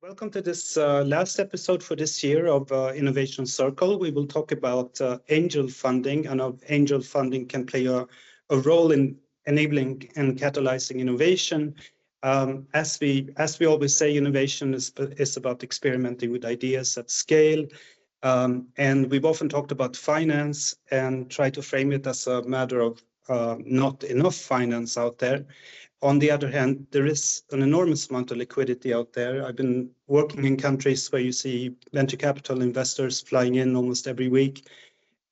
Welcome to this last episode for this year of Innovation Circle. We will talk about angel funding and how angel funding can play a role in enabling and catalyzing innovation. As we always say, innovation is about experimenting with ideas at scale. And we've often talked about finance and try to frame it as a matter of not enough finance out there. On the other hand, there is an enormous amount of liquidity out there. I've been working in countries where you see venture capital investors flying in almost every week,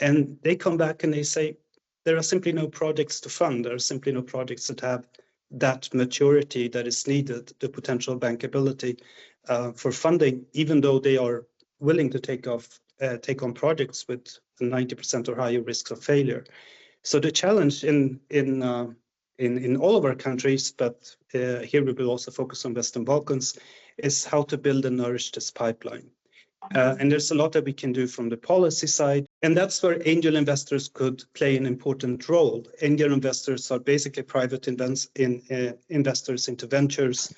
and they come back and they say, there are simply no projects to fund. There are simply no projects that have that maturity that is needed, the potential bankability for funding, even though they are willing to take on projects with 90% or higher risks of failure. So the challenge in all of our countries, but here we will also focus on Western Balkans, is how to build and nourish this pipeline. And there's a lot that we can do from the policy side, and that's where angel investors could play an important role. Angel investors are basically private investors into ventures,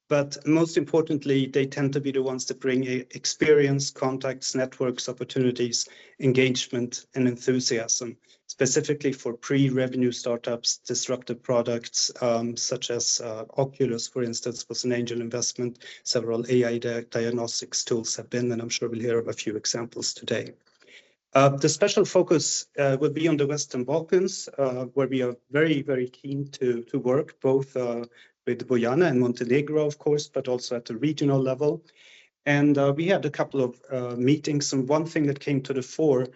but most importantly, they tend to be the ones that bring experience, contacts, networks, opportunities, engagement, and enthusiasm, specifically for pre-revenue startups, disruptive products, such as Oculus, for instance, was an angel investment. Several AI diagnostics tools have been, and I'm sure we'll hear of a few examples today. The special focus will be on the Western Balkans, where we are very, very keen to work, both with Bojana and Montenegro, of course, but also at the regional level. And we had a couple of meetings, and one thing that came to the fore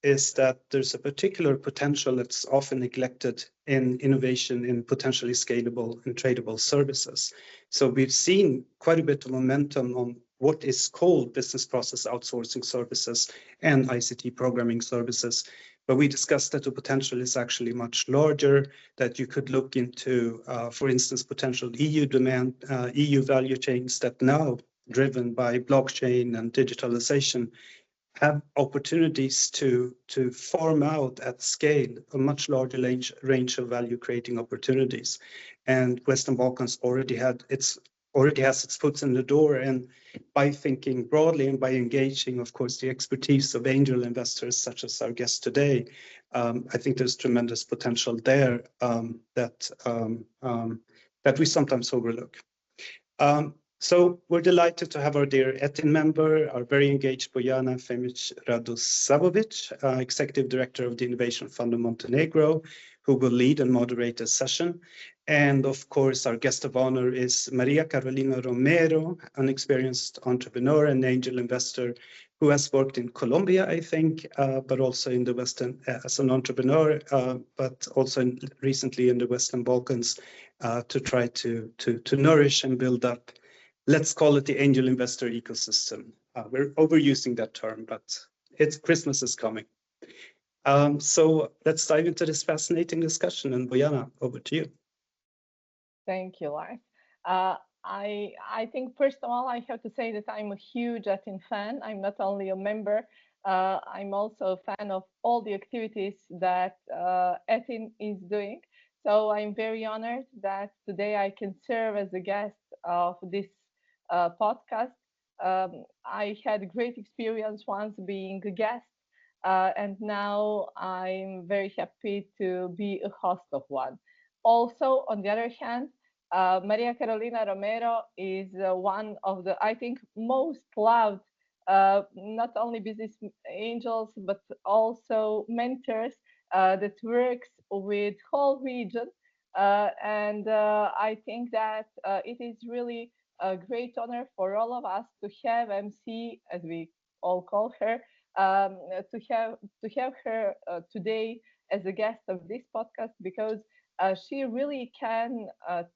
is that there's a particular potential that's often neglected in innovation in potentially scalable and tradable services. So we've seen quite a bit of momentum on what is called business process outsourcing services and ICT programming services. But we discussed that the potential is actually much larger, that you could look into, for instance, potential EU demand, EU value chains that now, driven by blockchain and digitalization, have opportunities to farm out at scale a much larger range of value creating opportunities. And Western Balkans already has its foot in the door, and by thinking broadly and by engaging, of course, the expertise of angel investors such as our guest today, I think there's tremendous potential there that we sometimes overlook. So we're delighted to have our dear ETIN member, our very engaged Bojana Femić-Radosavović, Executive Director of the Innovation Fund of Montenegro, who will lead and moderate this session. And of course, our guest of honor is Carolina Romero, an experienced entrepreneur and angel investor who has worked in Colombia, I think, but also in the Western, as an entrepreneur, but also recently in the Western Balkans, to try to nourish and build up, let's call it the angel investor ecosystem. We're overusing that term, but Christmas is coming. So let's dive into this fascinating discussion. And Bojana, over to you. Thank you, Lars. I think, first of all, I have to say that I'm a huge ETIN fan. I'm not only a member, I'm also a fan of all the activities that ETIN is doing. So I'm very honored that today I can serve as a guest of this podcast. I had a great experience once being a guest, and now I'm very happy to be a host of one. Also, on the other hand, Carolina Romero is one of the, I think, most loved, not only business angels, but also mentors that works with whole region. And I think that it is really a great honor for all of us to have MC, as we all call her, to have her today as a guest of this podcast, because she really can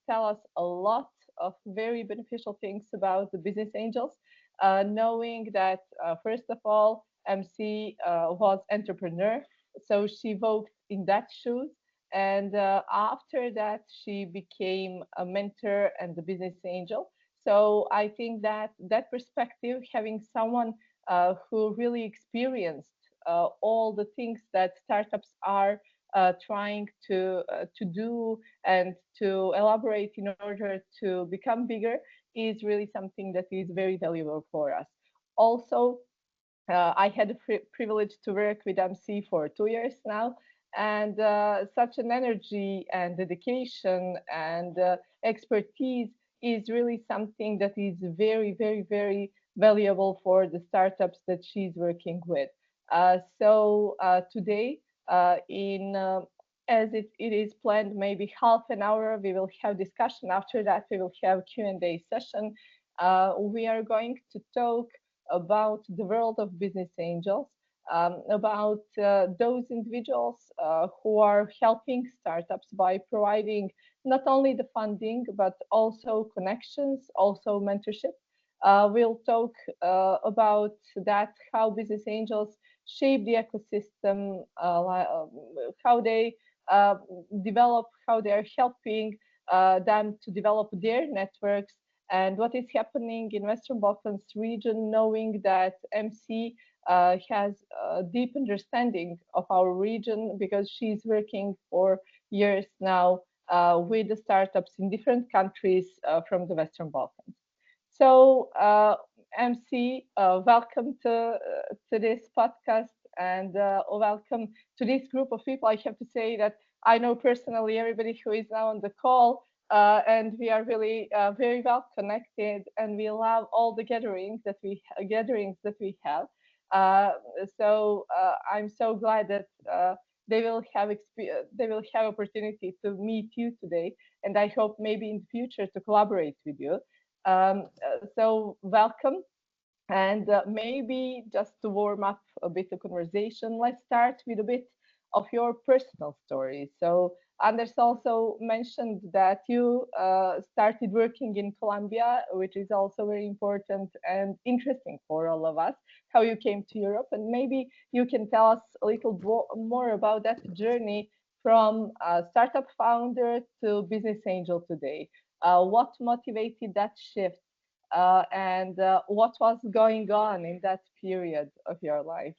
tell us a lot of very beneficial things about the business angels, knowing that first of all, MC was entrepreneur, so she walked in that shoes. And after that, she became a mentor and a business angel. So I think that that perspective, having someone who really experienced all the things that startups are trying to do and to elaborate in order to become bigger, is really something that is very valuable for us. Also, I had the privilege to work with MC for 2 years now, and such an energy and dedication and expertise is really something that is very, very, very valuable for the startups that she's working with. So today, in as it is planned, maybe half an hour, we will have discussion. After that, we will have Q&A session. We are going to talk about the world of business angels, about those individuals who are helping startups by providing not only the funding, but also connections, also mentorship. We'll talk about that, how business angels shape the ecosystem, how they develop, how they are helping them to develop their networks, and what is happening in Western Balkans region, knowing that MC has a deep understanding of our region because she's working for years now with the startups in different countries from the Western Balkans. So, MC, welcome to this podcast, and welcome to this group of people. I have to say that I know personally everybody who is now on the call, and we are really very well connected, and we love all the gatherings that we have. Uh, so I'm so glad that they will have opportunity to meet you today, and I hope maybe in the future to collaborate with you. So welcome. And maybe just to warm up a bit of conversation, let's start with a bit of your personal story. So Anders also mentioned that you started working in Colombia, which is also very important and interesting for all of us, how you came to Europe. And maybe you can tell us a little more about that journey from startup founder to business angel today. What motivated that shift? And what was going on in that period of your life?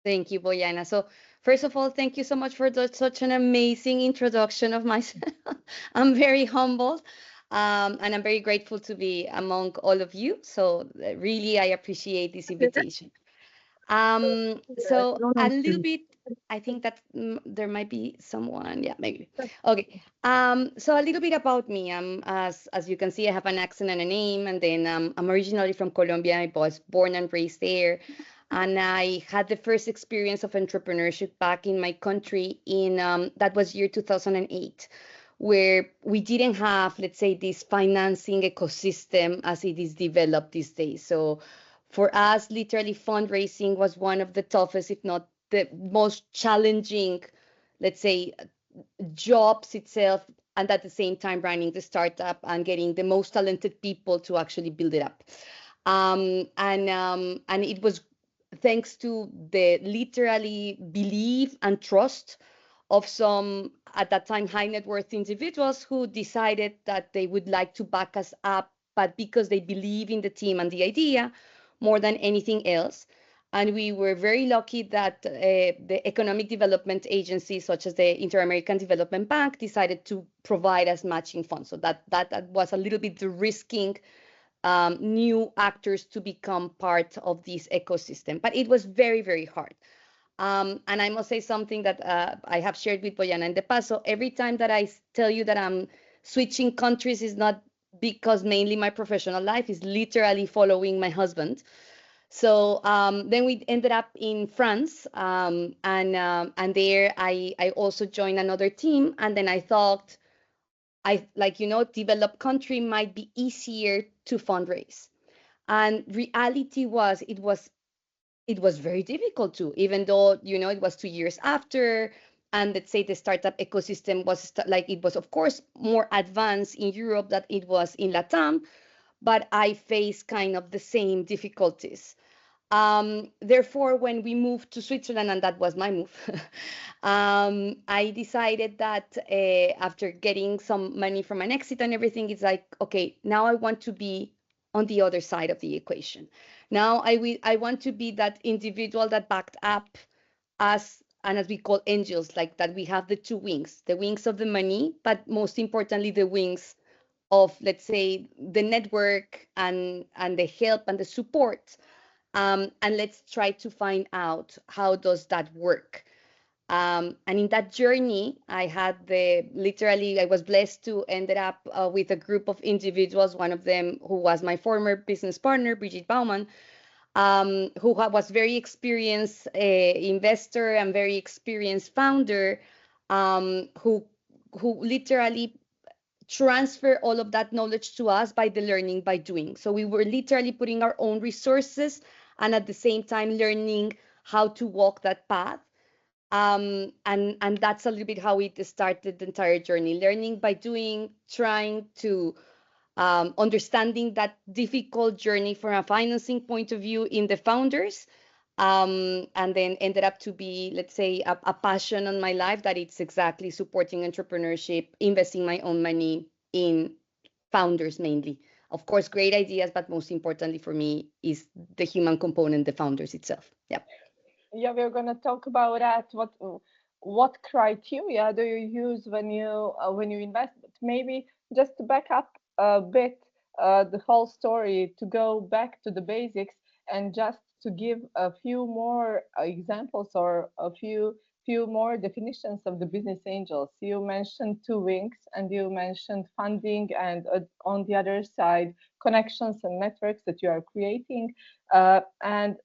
Thank you, Bojana. So, first of all, thank you so much for such an amazing introduction of myself. I'm very humbled, and I'm very grateful to be among all of you. So, really, I appreciate this invitation. So a little bit, I think that there might be someone, yeah, maybe. Okay. So a little bit about me. As you can see, I have an accent and a name, and then I'm originally from Colombia. I was born and raised there, and I had the first experience of entrepreneurship back in my country in that was year 2008, where we didn't have, let's say, this financing ecosystem as it is developed these days. So for us, literally fundraising was one of the toughest, if not the most challenging, let's say, jobs itself, and at the same time running the startup and getting the most talented people to actually build it up. And it was thanks to the literally belief and trust of some at that time high net worth individuals who decided that they would like to back us up, but because they believe in the team and the idea more than anything else. And we were very lucky that the economic development agencies, such as the Inter-American Development Bank, decided to provide us matching funds. So that was a little bit the risking new actors to become part of this ecosystem. But it was very, very hard. And I must say something that I have shared with Bojana in the past. So every time that I tell you that I'm switching countries is not because mainly my professional life is literally following my husband. So then we ended up in France, and there I also joined another team, and then I thought I like developed country might be easier to fundraise, and reality was it was very difficult to, even though it was 2 years after, and let's say the startup ecosystem was like it was of course more advanced in Europe than it was in Latam, but I faced kind of the same difficulties. Therefore, when we moved to Switzerland, and that was my move, I decided that after getting some money from an exit and everything, it's like, okay, now I want to be on the other side of the equation. Now I want to be that individual that backed up us, and as we call angels, like that we have the two wings, the wings of the money, but most importantly, the wings of, let's say, the network and the help and the support. And let's try to find out how does that work. And in that journey, I was blessed to ended up with a group of individuals, one of them who was my former business partner, Brigitte Baumann, who was very experienced investor and very experienced founder, who literally transfer all of that knowledge to us by the learning by doing. So we were literally putting our own resources and at the same time learning how to walk that path. And that's a little bit how it started the entire journey, learning by doing, trying to understanding that difficult journey from a financing point of view in the founders, and then ended up to be, let's say, a passion on my life that it's exactly supporting entrepreneurship, investing my own money in founders mainly. Of course, great ideas, but most importantly for me is the human component, the founders itself. Yeah. Yeah, we're going to talk about that. What criteria do you use when you invest? But maybe just to back up a bit the whole story, to go back to the basics and just to give a few more examples or a few more definitions of the business angels. You mentioned two wings, and you mentioned funding, and on the other side, connections and networks that you are creating, and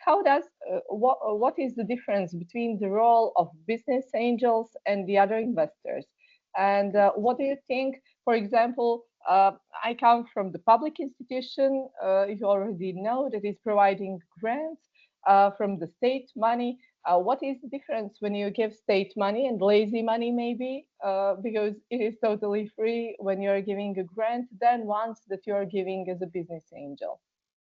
how does what is the difference between the role of business angels and the other investors? And what do you think? For example, I come from the public institution. You already know that is providing grants from the state money. What is the difference when you give state money and lazy money, maybe because it is totally free when you're giving a grant, than ones that you're giving as a business angel?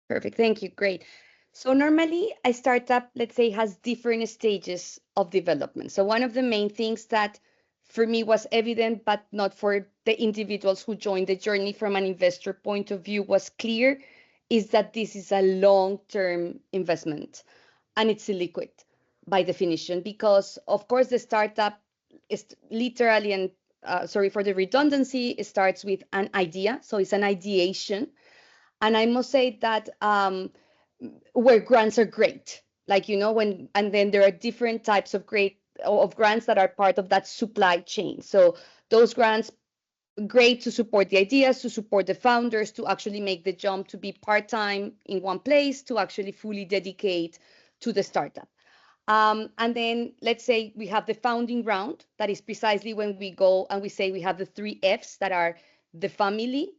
Perfect. Thank you. Great. So normally a startup, let's say, has different stages of development. So one of the main things that for me was evident, but not for the individuals who joined the journey from an investor point of view, was clear, is that this is a long-term investment and it's illiquid by definition, because of course the startup is literally, and sorry for the redundancy, it starts with an idea. So it's an ideation. And I must say that where grants are great, like, and then there are different types of grants that are part of that supply chain. So those grants, great to support the ideas, to support the founders, to actually make the jump to be part-time in one place, to actually fully dedicate to the startup. And then let's say we have the founding round. That is precisely when we go and we say we have the 3 Fs that are the family,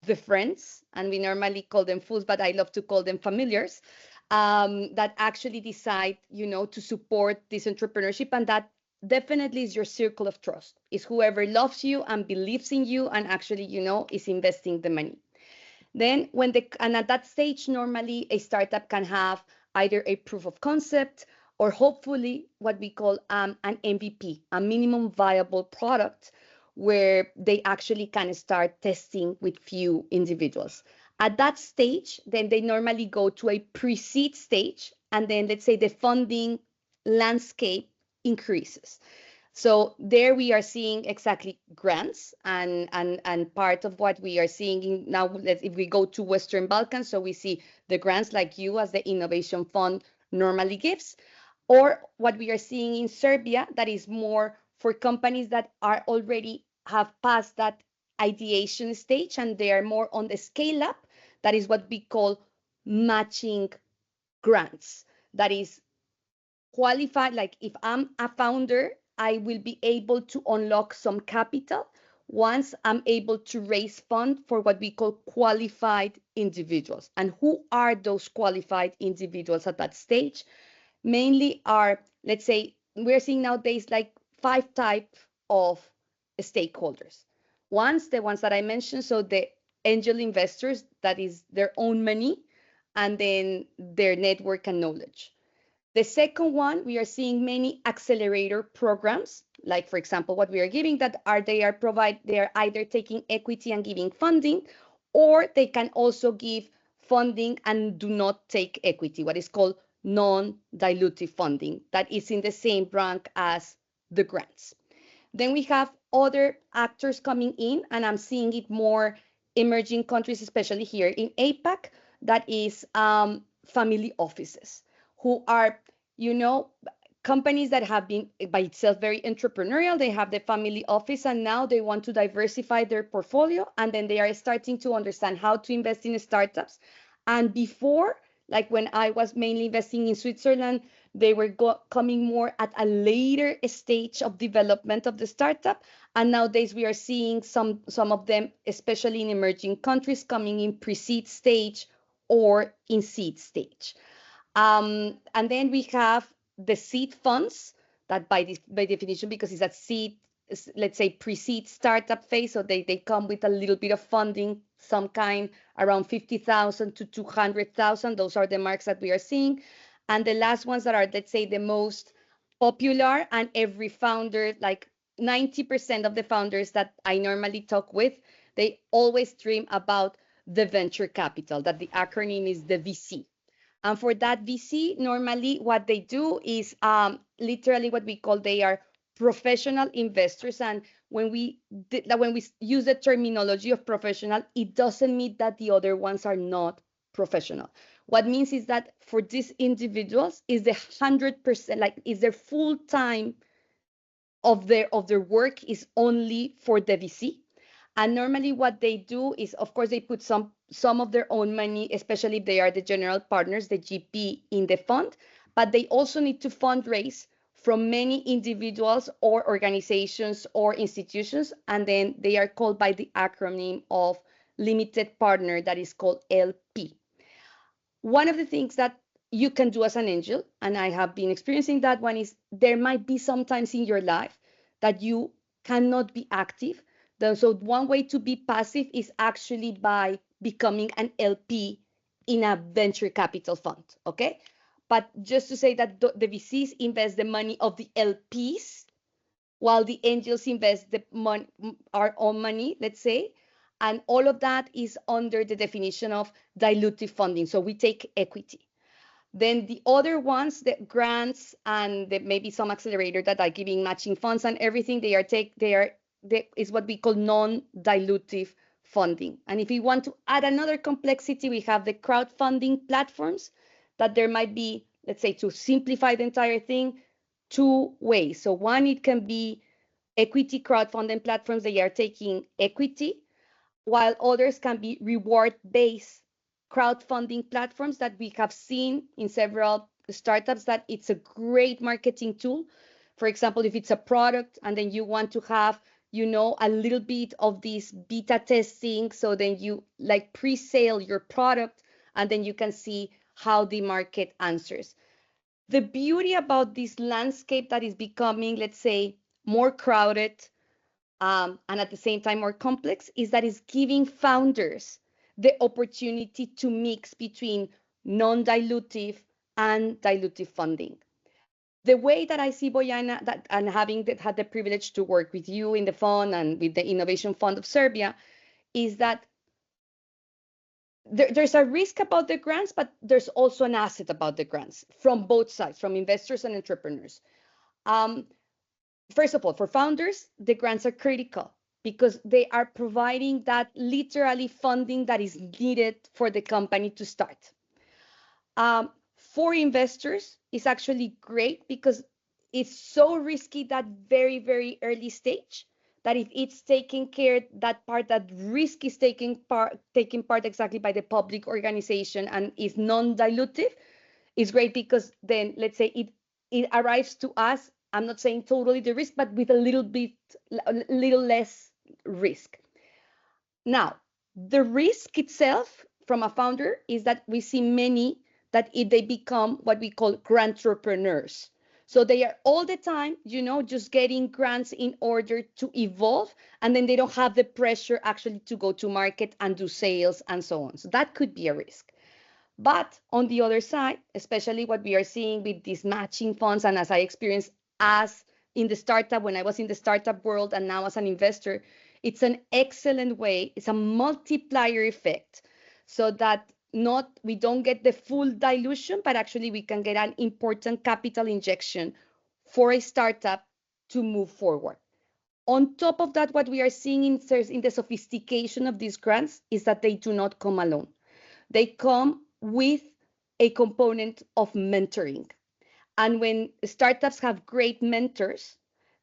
the friends, and we normally call them fools, but I love to call them familiars, that actually decide, to support this entrepreneurship. And that definitely is your circle of trust. Is whoever loves you and believes in you and actually, is investing the money. Then and at that stage, normally a startup can have either a proof of concept or hopefully what we call an MVP, a minimum viable product, where they actually can start testing with few individuals. At that stage, then they normally go to a pre-seed stage, and then let's say the funding landscape increases. So there we are seeing exactly grants, and part of what we are seeing now, if we go to Western Balkans, so we see the grants like you as the Innovation Fund normally gives, or what we are seeing in Serbia, that is more for companies that are already have passed that ideation stage and they are more on the scale up. That is what we call matching grants. That is qualified, like if I'm a founder, I will be able to unlock some capital once I'm able to raise funds for what we call qualified individuals. And who are those qualified individuals at that stage? Mainly are, let's say, we're seeing nowadays like 5 types of stakeholders. The ones that I mentioned, so the angel investors, that is their own money, and then their network and knowledge. The second one, we are seeing many accelerator programs, like for example, what we are giving, they are either taking equity and giving funding, or they can also give funding and do not take equity, what is called non-dilutive funding, that is in the same rank as the grants. Then we have other actors coming in, and I'm seeing it more emerging countries, especially here in APAC, that is family offices who are, you know, companies that have been by itself very entrepreneurial. They have the family office and now they want to diversify their portfolio, and then they are starting to understand how to invest in startups. And before, like when I was mainly investing in Switzerland, they were coming more at a later stage of development of the startup. And nowadays we are seeing some of them, especially in emerging countries, coming in pre-seed stage or in seed stage. And then we have the seed funds that by definition, because it's a seed, let's say pre-seed startup phase, so they come with a little bit of funding, some kind around 50,000 to 200,000. Those are the marks that we are seeing. And the last ones that are, let's say, the most popular, and every founder, like 90% of the founders that I normally talk with, they always dream about the venture capital, that the acronym is the VC. And for that VC, normally what they do is literally what we call, they are professional investors. And when we use the terminology of professional, it doesn't mean that the other ones are not professional. What means is that for these individuals is the 100%, like is their full time of their work is only for the VC. And normally what they do is, of course, they put some of their own money, especially if they are the general partners, the GP in the fund, but they also need to fundraise from many individuals or organizations or institutions. And then they are called by the acronym of limited partner, that is called LP. One of the things that you can do as an angel, and I have been experiencing that one, is there might be sometimes in your life that you cannot be active. So one way to be passive is actually by becoming an LP in a venture capital fund, okay? But just to say that the VCs invest the money of the LPs, while the angels invest the money, our own money, let's say, and all of that is under the definition of dilutive funding. So we take equity. Then the other ones, the grants and maybe some accelerator that are giving matching funds and everything, they is what we call non-dilutive funding. And if we want to add another complexity, we have the crowdfunding platforms that there might be, let's say, to simplify the entire thing, two ways. So one, it can be equity crowdfunding platforms. They are taking equity, while others can be reward-based crowdfunding platforms that we have seen in several startups, that it's a great marketing tool. For example, if it's a product and then you want to have, you know, a little bit of this beta testing, so then you like pre-sale your product and then you can see how the market answers. The beauty about this landscape that is becoming, let's say, more crowded and at the same time more complex, is that it's giving founders the opportunity to mix between non-dilutive and dilutive funding. The way that I see, Bojana, that, and having had the privilege to work with you in the fund and with the Innovation Fund of Serbia, is that there's a risk about the grants, but there's also an asset about the grants from both sides, from investors and entrepreneurs. First of all, for founders, the grants are critical because they are providing that literally funding that is needed for the company to start. For investors, it's actually great because it's so risky, that very, very early stage, that if it's taking care, that part, that risk is taking part exactly by the public organization and is non-dilutive, is great because then, let's say, it arrives to us. I'm not saying totally the risk, but with a little less risk. Now, the risk itself from a founder is that we see many that they become what we call grant-entrepreneurs. So they are all the time, you know, just getting grants in order to evolve, and then they don't have the pressure actually to go to market and do sales and so on. So that could be a risk. But on the other side, especially what we are seeing with these matching funds, and as I experienced as in the startup, when I was in the startup world and now as an investor, it's an excellent way. It's a multiplier effect, so that we don't get the full dilution, but actually we can get an important capital injection for a startup to move forward. On top of that, what we are seeing in the sophistication of these grants is that they do not come alone. They come with a component of mentoring. And when startups have great mentors,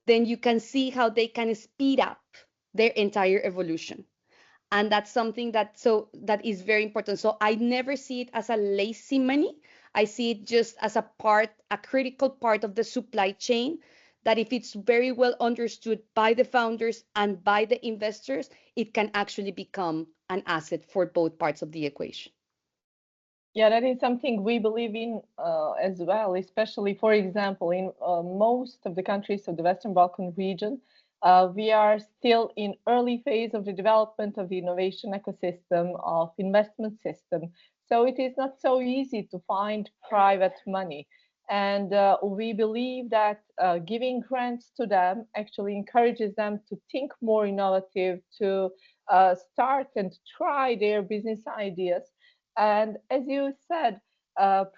then you can see how they can speed up their entire evolution. And that's something that is very important. So I never see it as a lazy money. I see it just as a critical part of the supply chain, that if it's very well understood by the founders and by the investors, it can actually become an asset for both parts of the equation. Yeah, that is something we believe in as well, especially, for example, in most of the countries of the Western Balkan region. We are still in early phase of the development of the innovation ecosystem, of investment system. So it is not so easy to find private money. And we believe that giving grants to them actually encourages them to think more innovative, to start and try their business ideas. And as you said,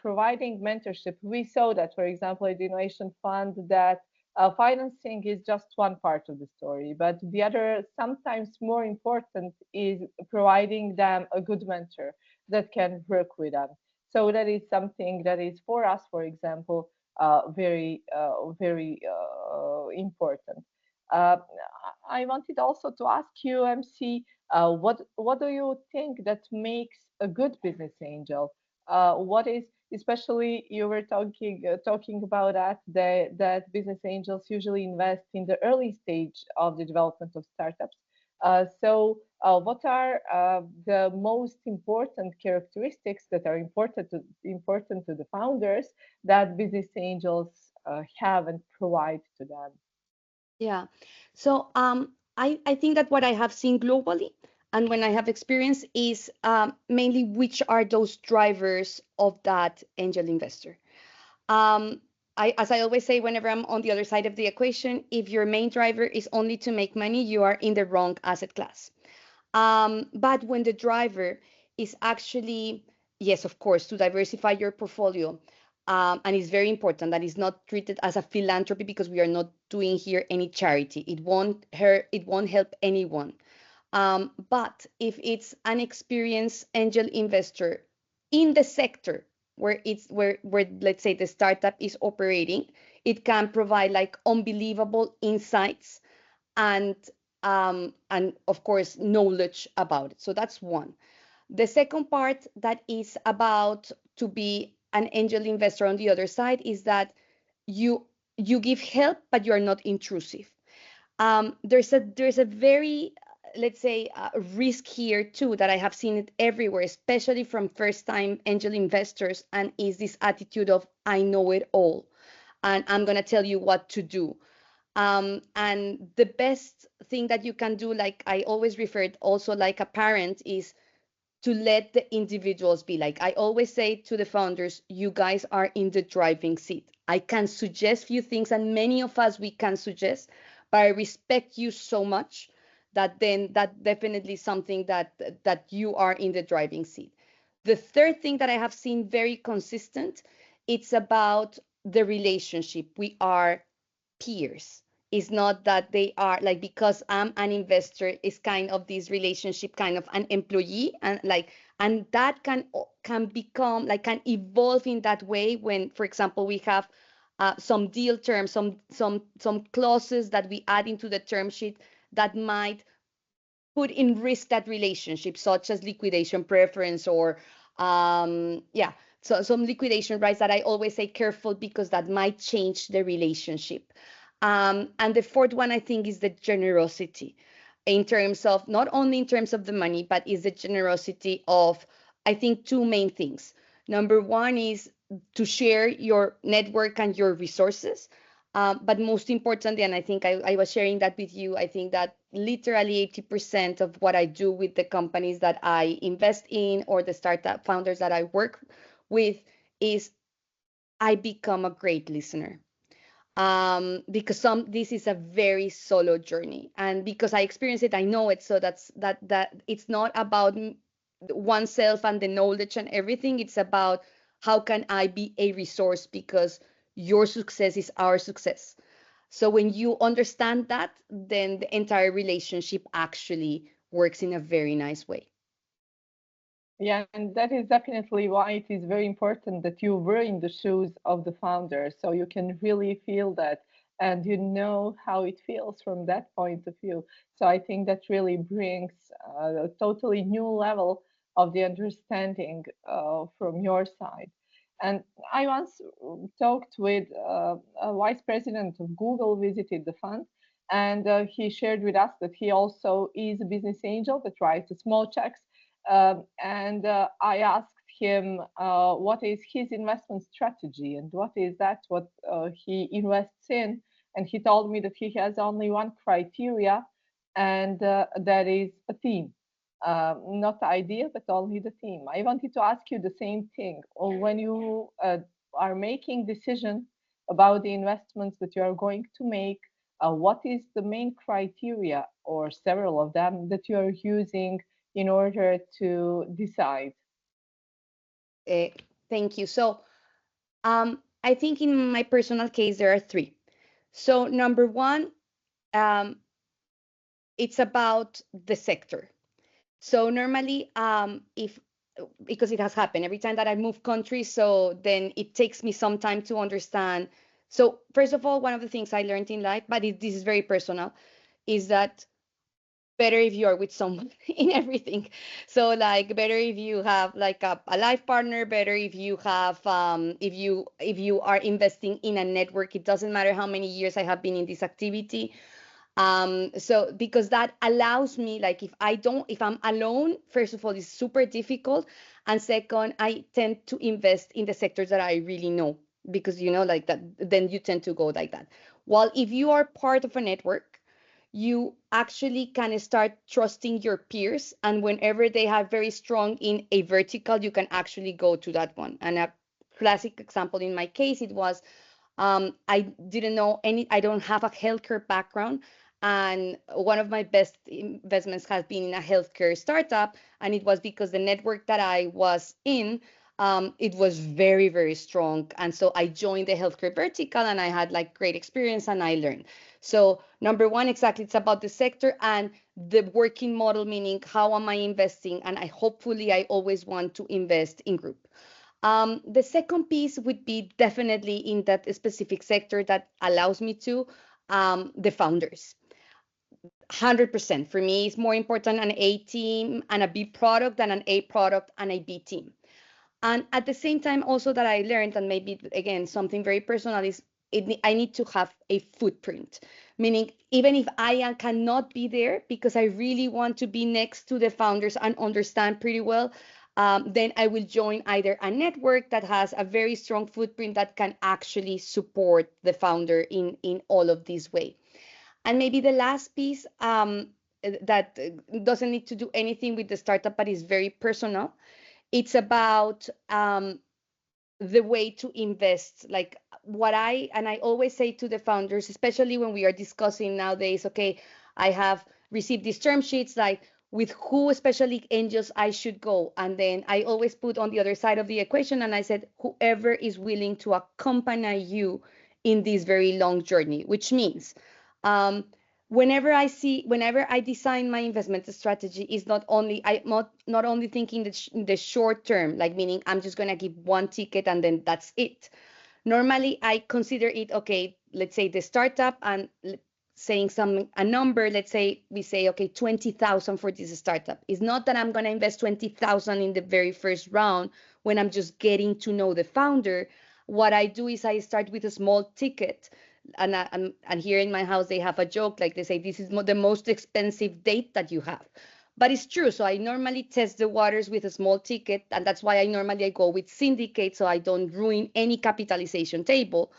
providing mentorship, we saw that, for example, at the Innovation Fund, that financing is just one part of the story, but the other, sometimes more important, is providing them a good mentor that can work with them. So that is something that is for us, for example, very important. Uh, I wanted also to ask you, MC, what do you think that makes a good business angel? What is, especially you were talking about that business angels usually invest in the early stage of the development of startups. What are the most important characteristics that are important to the founders that business angels have and provide to them? Yeah. So I think that what I have seen globally and when I have experienced is mainly which are those drivers of that angel investor. Um, as I always say, whenever I'm on the other side of the equation, if your main driver is only to make money, you are in the wrong asset class. But when the driver is actually, yes, of course, to diversify your portfolio, and it's very important that it's not treated as a philanthropy, because we are not doing here any charity. It won't help anyone. But if it's an experienced angel investor in the sector where let's say the startup is operating, it can provide like unbelievable insights and and of course knowledge about it. So that's one. The second part that is about to be an angel investor on the other side is that you you give help, but you are not intrusive. There's a very, let's say, risk here too, that I have seen it everywhere, especially from first time angel investors, and is this attitude of I know it all and I'm going to tell you what to do. And the best thing that you can do, like I always referred also like a parent, is to let the individuals be. Like I always say to the founders, you guys are in the driving seat. I can suggest few things, and many of us we can suggest, but I respect you so much that then that definitely something that you are in the driving seat. The third thing that I have seen very consistent, it's about the relationship. We are peers. It's not that they are like, because I'm an investor, is kind of this relationship, kind of an employee, and like, and that can become like, can evolve in that way when, for example, we have some deal terms, some clauses that we add into the term sheet that might put in risk that relationship, such as liquidation preference or yeah, so some liquidation rights that I always say careful, because that might change the relationship. And the fourth one, I think, is the generosity, in terms of not only in terms of the money, but is the generosity of, I think, two main things. Number one is to share your network and your resources. But most importantly, and I think I was sharing that with you, I think that literally 80% of what I do with the companies that I invest in or the startup founders that I work with is I become a great listener. Because this is a very solo journey, and because I experience it, I know it. So that it's not about oneself and the knowledge and everything. It's about how can I be a resource, because your success is our success. So when you understand that, then the entire relationship actually works in a very nice way. Yeah, and that is definitely why it is very important that you were in the shoes of the founder, so you can really feel that and you know how it feels from that point of view. So I think that really brings a totally new level of the understanding from your side. And I once talked with a vice president of Google, visited the fund, and he shared with us that he also is a business angel that writes small checks, and I asked him what is his investment strategy and what is that what he invests in. And he told me that he has only one criteria, and that is a team. Not the idea, but only the team. I wanted to ask you the same thing. When you are making decision about the investments that you are going to make, what is the main criteria or several of them that you are using in order to decide? Thank you. So I think in my personal case, there are three. So number one, um, it's about the sector. So normally, if because it has happened every time that I move countries, so then it takes me some time to understand. So first of all, one of the things I learned in life, but this is very personal, is that better if you are with someone in everything. So like better if you have like a life partner, better if you have if you are investing in a network. It doesn't matter how many years I have been in this activity. So because that allows me, like if I'm alone, first of all, it's super difficult, and second, I tend to invest in the sectors that I really know, because like that, then you tend to go like that. While if you are part of a network, you actually can start trusting your peers, and whenever they have very strong in a vertical, you can actually go to that one. And a classic example in my case, it was I didn't know I don't have a healthcare background. And one of my best investments has been in a healthcare startup. And it was because the network that I was in, it was very, very strong. And so I joined the healthcare vertical and I had like great experience and I learned. So number one, exactly, it's about the sector and the working model, meaning how am I investing? And I always want to invest in group. The second piece would be definitely in that specific sector that allows me to, the founders. 100%. For me, it's more important an A team and a B product than an A product and a B team. And at the same time, also that I learned, and maybe again, something very personal is I need to have a footprint. Meaning, even if cannot be there because I really want to be next to the founders and understand pretty well, then I will join either a network that has a very strong footprint that can actually support the founder in all of this way. And maybe the last piece, that doesn't need to do anything with the startup, but is very personal. It's about the way to invest. Like I always say to the founders, especially when we are discussing nowadays, okay, I have received these term sheets, like with who, especially angels, I should go. And then I always put on the other side of the equation, and I said, whoever is willing to accompany you in this very long journey, which means, um, whenever I design my investment strategy, is not only thinking the short term, like meaning I'm just gonna give one ticket and then that's it. Normally I consider it, okay, let's say the startup, and saying a number, let's say we say, okay, 20,000 for this startup. It's not that I'm gonna invest 20,000 in the very first round when I'm just getting to know the founder. What I do is I start with a small ticket, and here in my house they have a joke, like they say, this is the most expensive date that you have, but it's true. So I normally test the waters with a small ticket, and that's why I go with syndicate, so I don't ruin any capitalization table.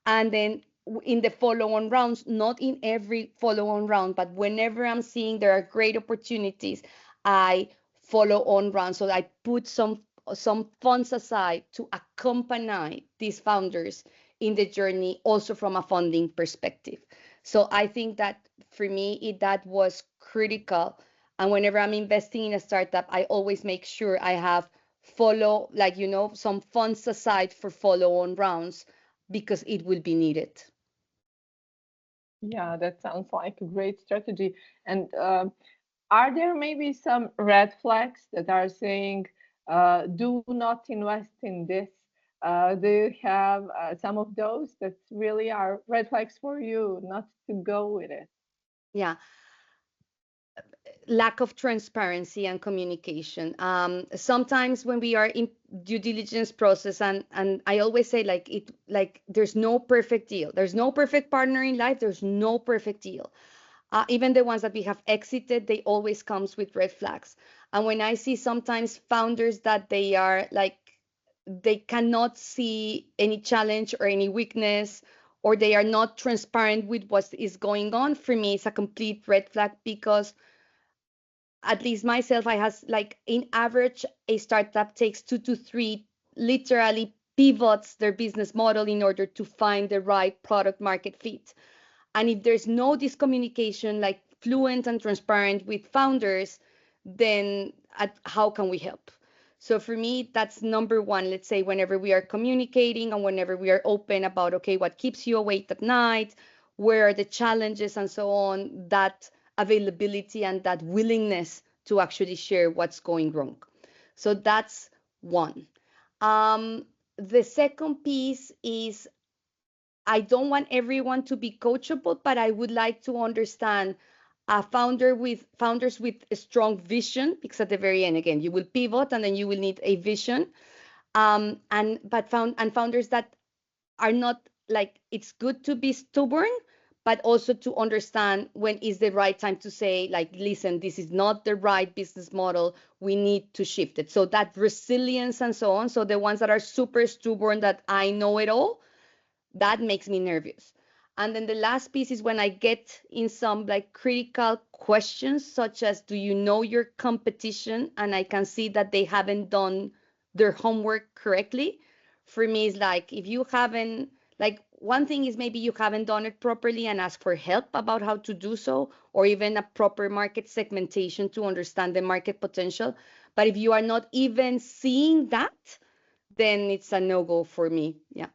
And then in the follow-on rounds, not in every follow-on round, but whenever I'm seeing there are great opportunities, I follow on round. So I put some funds aside to accompany these founders in the journey, also from a funding perspective. So I think that for me, that was critical. And whenever I'm investing in a startup, I always make sure I have some funds aside for follow-on rounds, because it will be needed. Yeah, that sounds like a great strategy. And are there maybe some red flags that are saying, do not invest in this? Do you have some of those that really are red flags for you not to go with it? Yeah, lack of transparency and communication. Sometimes when we are in due diligence process, and I always say like there's no perfect deal. There's no perfect partner in life. There's no perfect deal. Even the ones that we have exited, they always comes with red flags. And when I see sometimes founders that they are like they cannot see any challenge or any weakness, or they are not transparent with what is going on, for me it's a complete red flag, because at least myself, I has like in average, a startup takes 2 to 3 literally pivots their business model in order to find the right product market fit. And if there's no this communication, like fluent and transparent with founders, then how can we help? So for me, that's number one. Let's say whenever we are communicating and whenever we are open about, okay, what keeps you awake at night, where are the challenges and so on, that availability and that willingness to actually share what's going wrong. So that's one. The second piece is I don't want everyone to be coachable, but I would like to understand a founders with a strong vision, because at the very end, again, you will pivot and then you will need a vision. And founders that are not like, it's good to be stubborn, but also to understand when is the right time to say, like, listen, this is not the right business model. We need to shift it. So that resilience and so on. So the ones that are super stubborn, that I know it all, that makes me nervous. And then the last piece is when I get in some like critical questions, such as, do you know your competition? And I can see that they haven't done their homework correctly. For me, it's like, if you haven't, like, one thing is maybe you haven't done it properly and ask for help about how to do so, or even a proper market segmentation to understand the market potential. But if you are not even seeing that, then it's a no-go for me. Yeah.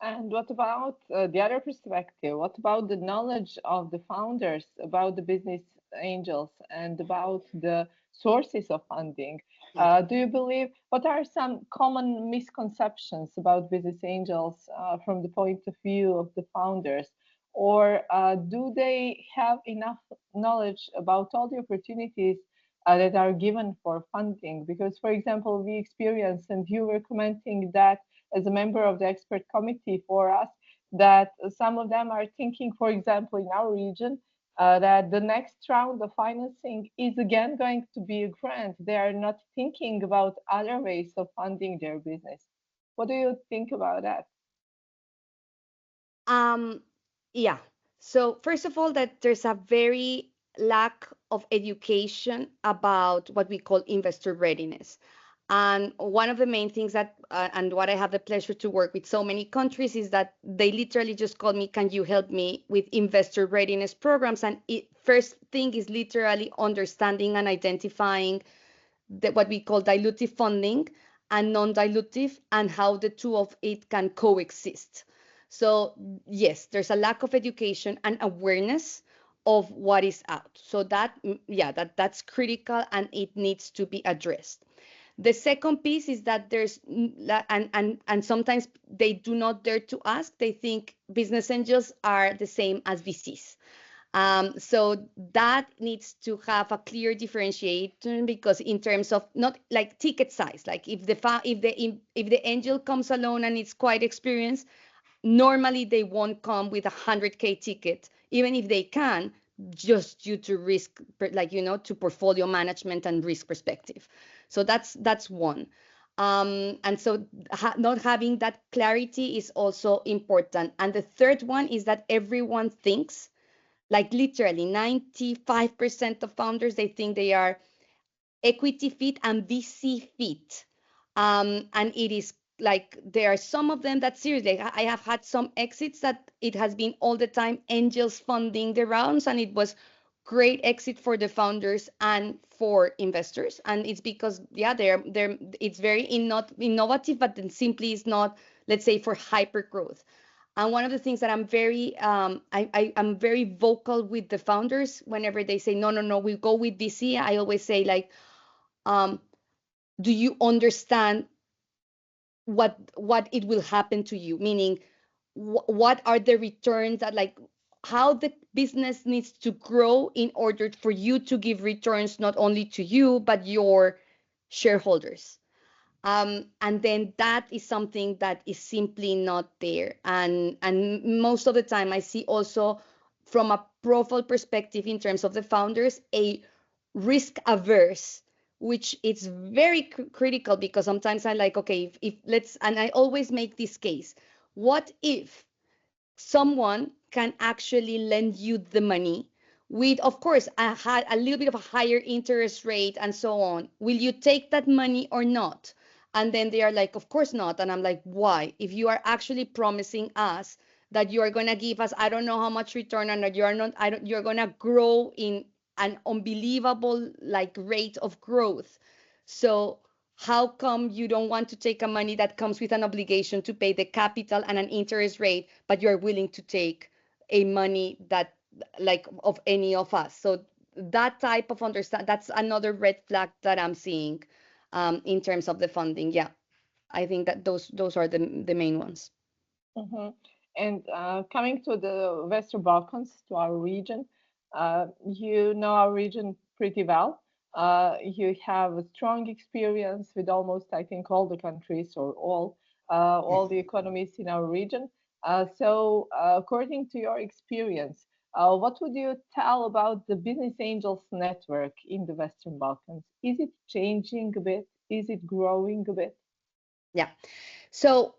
And what about the other perspective? What about the knowledge of the founders about the business angels and about the sources of funding? Yeah. Do you believe, what are some common misconceptions about business angels from the point of view of the founders? Or do they have enough knowledge about all the opportunities that are given for funding? Because, for example, we experience, and you were commenting that as a member of the expert committee for us, that some of them are thinking, for example, in our region, that the next round of financing is again going to be a grant. They are not thinking about other ways of funding their business. What do you think about that? Um, yeah. So first of all, that there's a very lack of education about what we call investor readiness. And one of the main things that, and what I have the pleasure to work with so many countries, is that they literally just call me, can you help me with investor readiness programs? And first thing is literally understanding and identifying what we call dilutive funding and non-dilutive, and how the two of it can coexist. So yes, there's a lack of education and awareness of what is out. So that's critical, and it needs to be addressed. The second piece is that there's and sometimes they do not dare to ask. They think business angels are the same as VCs. So that needs to have a clear differentiation, because in terms of not like ticket size, like if the angel comes alone and it's quite experienced, normally they won't come with 100K ticket, even if they can, just due to risk, like, to portfolio management and risk perspective. So that's one. And so not having that clarity is also important. And the third one is that everyone thinks, like literally 95% of founders, they think they are equity fit and VC fit. And it is like, there are some of them that seriously, I have had some exits that it has been all the time angels funding the rounds, and it was great exit for the founders and for investors. And it's because, yeah, it's very innovative, but then simply is not, let's say, for hyper growth. And one of the things that I'm very, I'm very vocal with the founders whenever they say, no, no, no, we go with VC. I always say like, do you understand what it will happen to you? Meaning, what are the returns that like how the business needs to grow in order for you to give returns not only to you but your shareholders. And then that is something that is simply not there. And most of the time I see also from a profile perspective in terms of the founders a risk averse, which is very critical, because sometimes I like, okay, if let's, and I always make this case, what if someone can actually lend you the money with, of course, a little bit of a higher interest rate and so on? Will you take that money or not? And then they are like, of course not. And I'm like, why? If you are actually promising us that you are going to give us, I don't know how much return, and that you are not, you're going to grow in an unbelievable like rate of growth. So how come you don't want to take a money that comes with an obligation to pay the capital and an interest rate, but you're willing to take a money that like of any of us? So that type of understand, that's another red flag that I'm seeing in terms of the funding. Yeah, I think that those are the main ones. Mhm. And coming to the Western Balkans, to our region, you know our region pretty well. You have a strong experience with almost, I think, all the countries or all the economies in our region. So, according to your experience, what would you tell about the business angels network in the Western Balkans? Is it changing a bit? Is it growing a bit? Yeah. So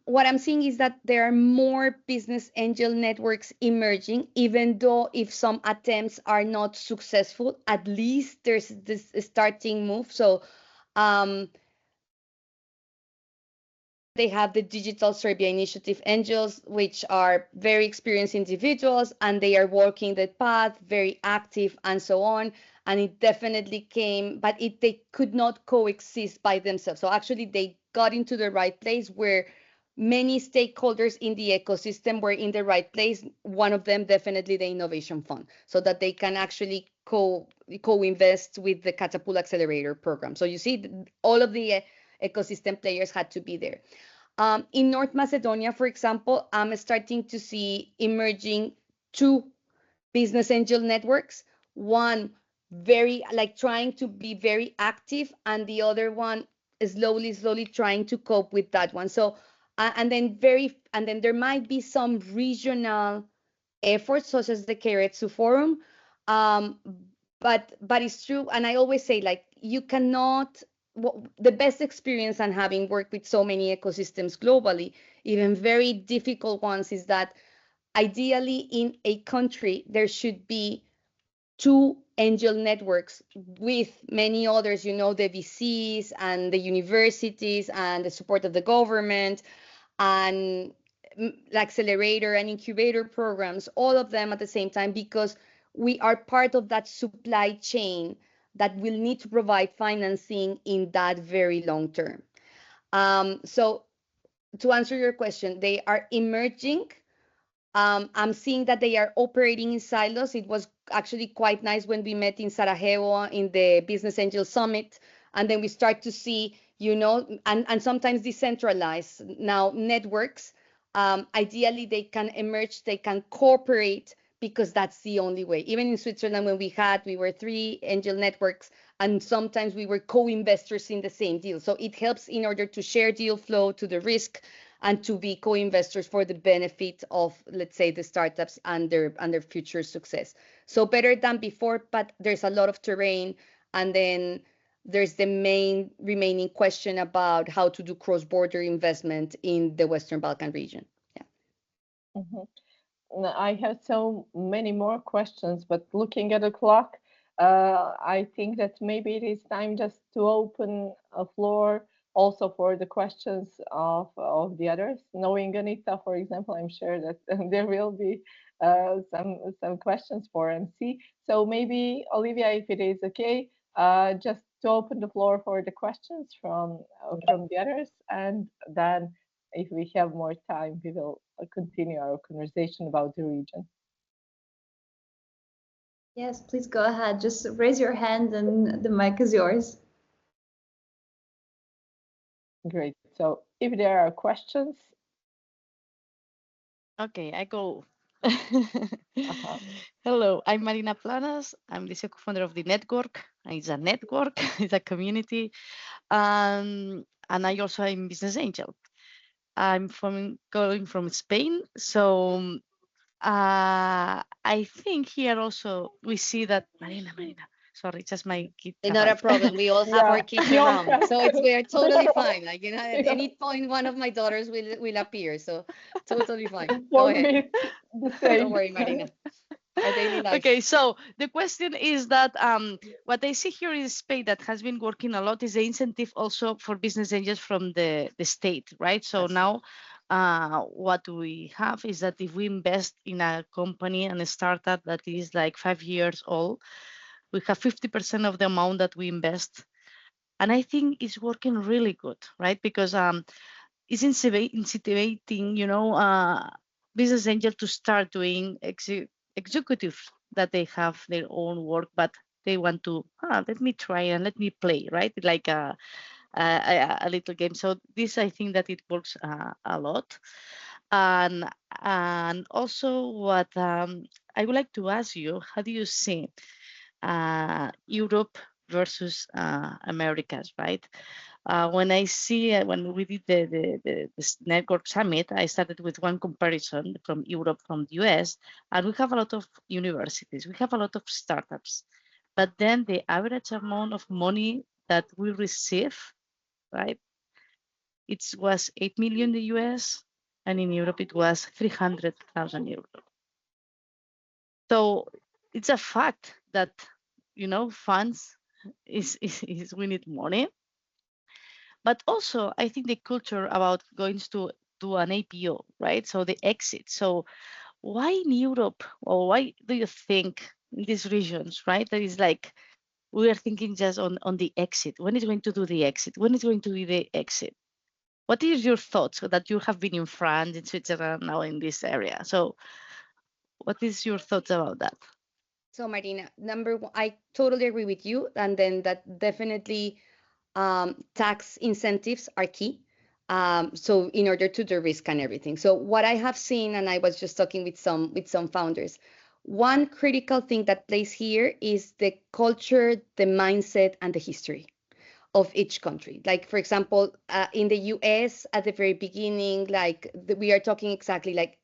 what I'm seeing is that there are more business angel networks emerging, even though if some attempts are not successful, at least there's this starting move. So um, they have the Digital Serbia Initiative Angels, which are very experienced individuals, and they are walking the path, very active, and so on. And it definitely came, but they could not coexist by themselves. So actually, they got into the right place where many stakeholders in the ecosystem were in the right place. One of them, definitely the Innovation Fund, so that they can actually co-invest with the Catapult Accelerator program. So you see, all of the ecosystem players had to be there. In North Macedonia, for example, I'm starting to see emerging two business angel networks. One very like trying to be very active, and the other one is slowly trying to cope with that one. So, and then there might be some regional efforts, such as the Keiretsu Forum. Um, but it's true, and I always say like you cannot. The best experience and having worked with so many ecosystems globally, even very difficult ones, is that ideally in a country there should be two angel networks with many others, you know, the VCs and the universities and the support of the government and accelerator and incubator programs, all of them at the same time, because we are part of that supply chain that will need to provide financing in that very long term. So to answer your question, they are emerging. I'm seeing that they are operating in silos. It was actually quite nice when we met in Sarajevo in the Business Angel Summit. And then we start to see, you know, and sometimes decentralized now networks. Ideally, they can emerge, they can cooperate, because that's the only way. Even in Switzerland, when we were three angel networks, and sometimes we were co-investors in the same deal. So it helps in order to share deal flow, to the risk, and to be co-investors for the benefit of, let's say, the startups and their future success. So better than before, but there's a lot of terrain. And then there's the main remaining question about how to do cross-border investment in the Western Balkan region. Yeah. Mhm. I have so many more questions, but looking at the clock, I think that maybe it is time just to open a floor also for the questions of the others. Knowing Anita, for example, I'm sure that there will be some questions for MC. So maybe Olivia, if it is okay, just to open the floor for the questions from the others, and then if we have more time, we will continue our conversation about the region. Yes, please go ahead. Just raise your hand and the mic is yours. Great. So if there are questions. Okay, I go. Hello, I'm Marina Planas. I'm the co-founder of the network. It's a network, it's a community. And I also am business angel. I'm calling from Spain. So I think here also we see that Marina, sorry, just my kid. Not a problem. We all have our kids we all around, have so we're totally fine. Like, at Yeah. any point, one of my daughters will appear, so totally fine. Go For ahead. me, the same. Don't worry, Marina. Our daily life. Okay, so the question is that what I see here in Spain that has been working a lot is the incentive also for business angels from the state, right? So now what we have is that if we invest in a company and a startup that is like 5 years old, we have 50% of the amount that we invest. And I think it's working really good, right? Because it's incentivizing, business angel to start doing executive that they have their own work, but they want to, let me try and let me play, right? Like a little game. So this, I think that it works a lot. And also what I would like to ask you, how do you see Europe versus Americas, right? When I see, when we did this network summit, I started with one comparison from Europe, from the US, and we have a lot of universities, we have a lot of startups, but then the average amount of money that we receive, right, it was 8 million in the US, and in Europe it was 300,000 euros. So it's a fact that, funds is we need money. But also, I think the culture about going to do an APO, right? So the exit. So why in Europe, or why do you think in these regions, right? That is like we are thinking just on the exit. When is going to do the exit? When is going to be the exit? What is your thoughts that you have been in France, in Switzerland, now in this area? So what is your thoughts about that? So Martina, number one, I totally agree with you, and then that definitely tax incentives are key. So in order to the risk and everything. So what I have seen, and I was just talking with some founders, one critical thing that plays here is the culture, the mindset, and the history of each country. Like, for example, in the US at the very beginning, we are talking exactly like,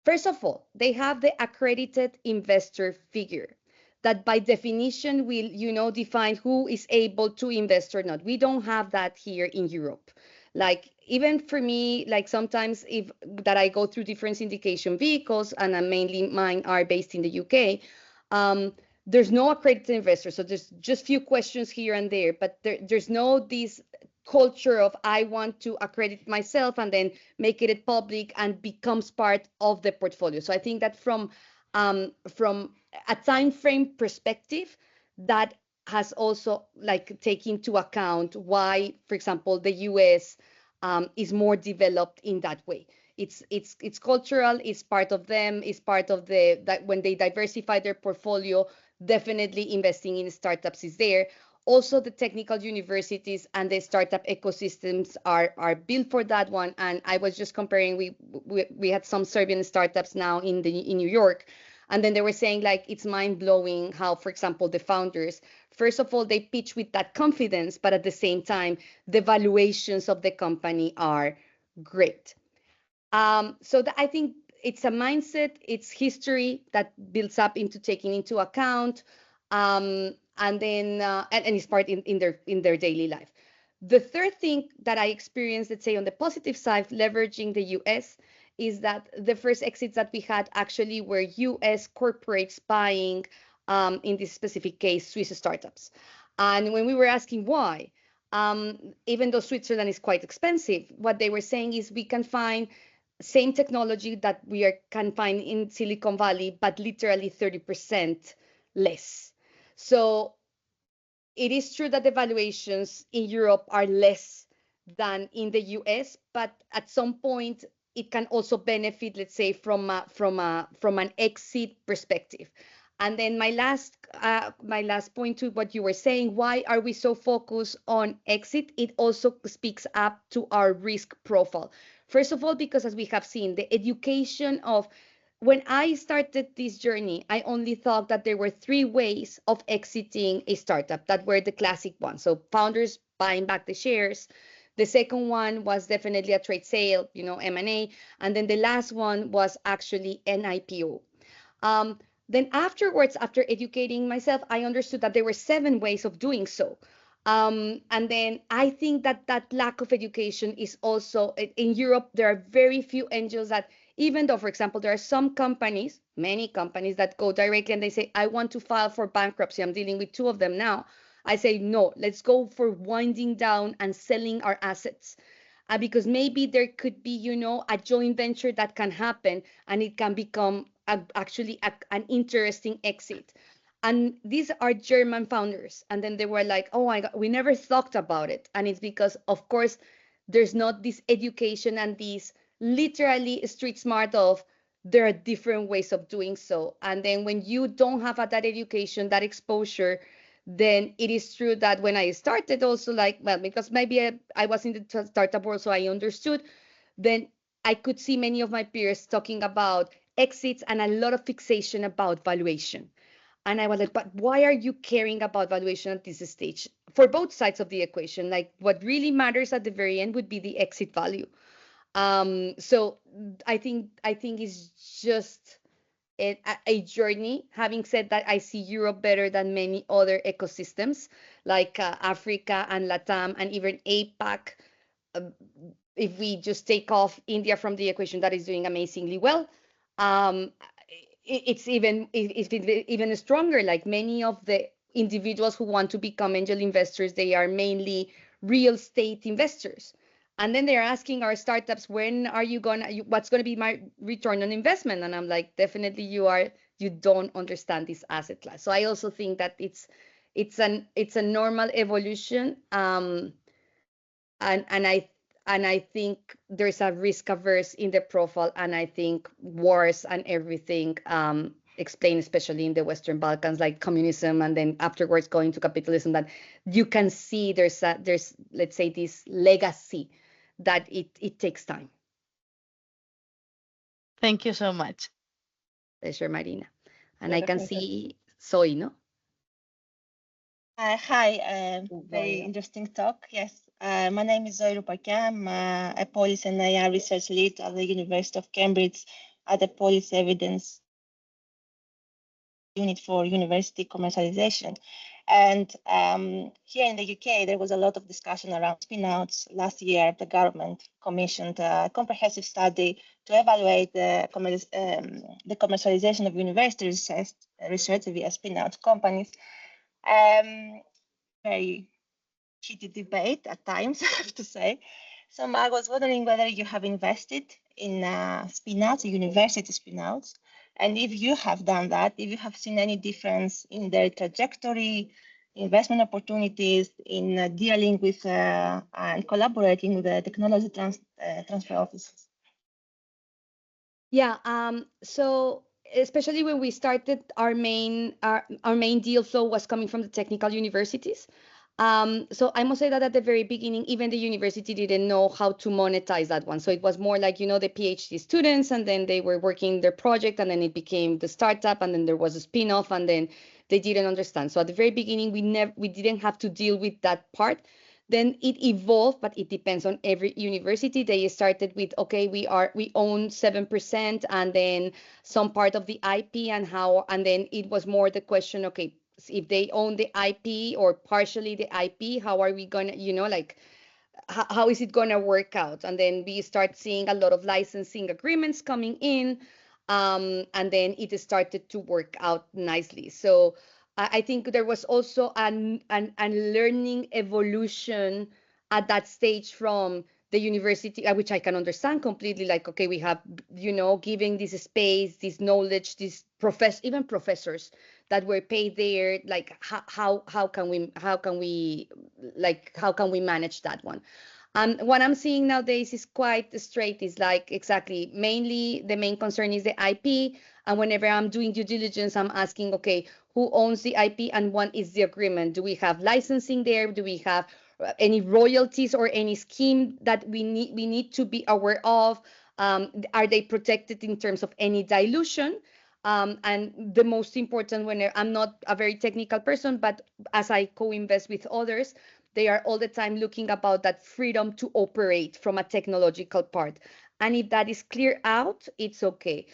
first of all, they have the accredited investor figure that by definition will, define who is able to invest or not. We don't have that here in Europe. Like, even for me, like sometimes that I go through different syndication vehicles, and mainly mine are based in the UK, there's no accredited investor. So there's just few questions here and there, but there's no this culture of I want to accredit myself and then make it public and becomes part of the portfolio. So I think that from a time frame perspective, that has also like taken into account why, for example, the US is more developed in that way. It's cultural, it's part of them, it's part of that when they diversify their portfolio, definitely investing in startups is there. Also, the technical universities and the startup ecosystems are built for that one. And I was just comparing, we had some Serbian startups now in New York, and then they were saying like it's mind-blowing how, for example, the founders, first of all, they pitch with that confidence, but at the same time, the valuations of the company are great. So I think it's a mindset, it's history that builds up into taking into account, and then and it's part in their daily life. The third thing that I experienced, let's say on the positive side, leveraging the US, is that the first exits that we had actually were US corporates buying, in this specific case, Swiss startups. And when we were asking why, even though Switzerland is quite expensive, what they were saying is we can find same technology that can find in Silicon Valley, but literally 30% less. So it is true that the valuations in Europe are less than in the US, but at some point it can also benefit, let's say, from an exit perspective. And then my last point to what you were saying, why are we so focused on exit? It also speaks up to our risk profile. First of all, because as we have seen, the education of when I started this journey, I only thought that there were three ways of exiting a startup that were the classic ones. So founders buying back the shares. The second one was definitely a trade sale, M&A. And then the last one was actually an IPO. Then afterwards, after educating myself, I understood that there were 7 ways of doing so. And then I think that lack of education is also in Europe. There are very few angels that, even though, for example, there are some companies, many companies that go directly and they say, I want to file for bankruptcy. I'm dealing with 2 of them now. I say, no, let's go for winding down and selling our assets. Because maybe there could be, a joint venture that can happen and it can become actually an interesting exit. And these are German founders. And then they were like, oh my God, we never thought about it. And it's because, of course, there's not this education and this literally street smart of there are different ways of doing so. And then when you don't have that education, that exposure, then it is true that when I started also because maybe I was in the startup world, so I understood, then I could see many of my peers talking about exits and a lot of fixation about valuation. And I was like, but why are you caring about valuation at this stage? For both sides of the equation, like what really matters at the very end would be the exit value. So I think it's just a journey. Having said that, I see Europe better than many other ecosystems like Africa and Latam and even APAC. If we just take off India from the equation, that is doing amazingly well. It's even stronger. Like many of the individuals who want to become angel investors, they are mainly real estate investors. And then they're asking our startups, when are you what's going to be my return on investment? And I'm like, definitely you don't understand this asset class. So I also think that it's a normal evolution. And I think there's a risk averse in the profile, and I think wars and everything explain, especially in the Western Balkans, like communism, and then afterwards going to capitalism, that you can see there's let's say this legacy that it takes time. Thank you so much. Pleasure, Marina. And I can see Zoe, no? Hi, very interesting talk. Yes, my name is Zoe Rupakia. I'm a policy and AI research lead at the University of Cambridge at the Policy Evidence Unit for University Commercialization. And here in the UK, there was a lot of discussion around spin-outs. Last year, the government commissioned a comprehensive study to evaluate the commercialization of university research via spin-out companies. Very heated debate at times, I have to say. So I was wondering whether you have invested in spin-outs, university spin-outs, and if you have done that, if you have seen any difference in their trajectory, investment opportunities, in dealing with and collaborating with the technology transfer offices. Yeah. So especially when we started, our main deal flow was coming from the technical universities. So I must say that at the very beginning, even the university didn't know how to monetize that one. So it was more like, the PhD students, and then they were working their project, and then it became the startup, and then there was a spin-off, and then they didn't understand. So at the very beginning, we didn't have to deal with that part. Then it evolved, but it depends on every university. They started with, okay, we own 7%, and then some part of the IP and then it was more the question, okay, if they own the IP or partially the IP, how are we gonna, how is it gonna work out? And then we start seeing a lot of licensing agreements coming in, and then it started to work out nicely. So I think there was also an learning evolution at that stage from the university, which I can understand completely. Like, okay, we have, giving this space, this knowledge, even professors that were paid there. Like, how can we manage that one? What I'm seeing nowadays is quite straight. Is like exactly mainly the main concern is the IP. And whenever I'm doing due diligence, I'm asking, okay, who owns the IP and what is the agreement? Do we have licensing there? Do we have any royalties or any scheme that we need to be aware of? Are they protected in terms of any dilution? And the most important, when I'm not a very technical person, but as I co-invest with others, they are all the time looking about that freedom to operate from a technological part. And if that is clear out, it's okay.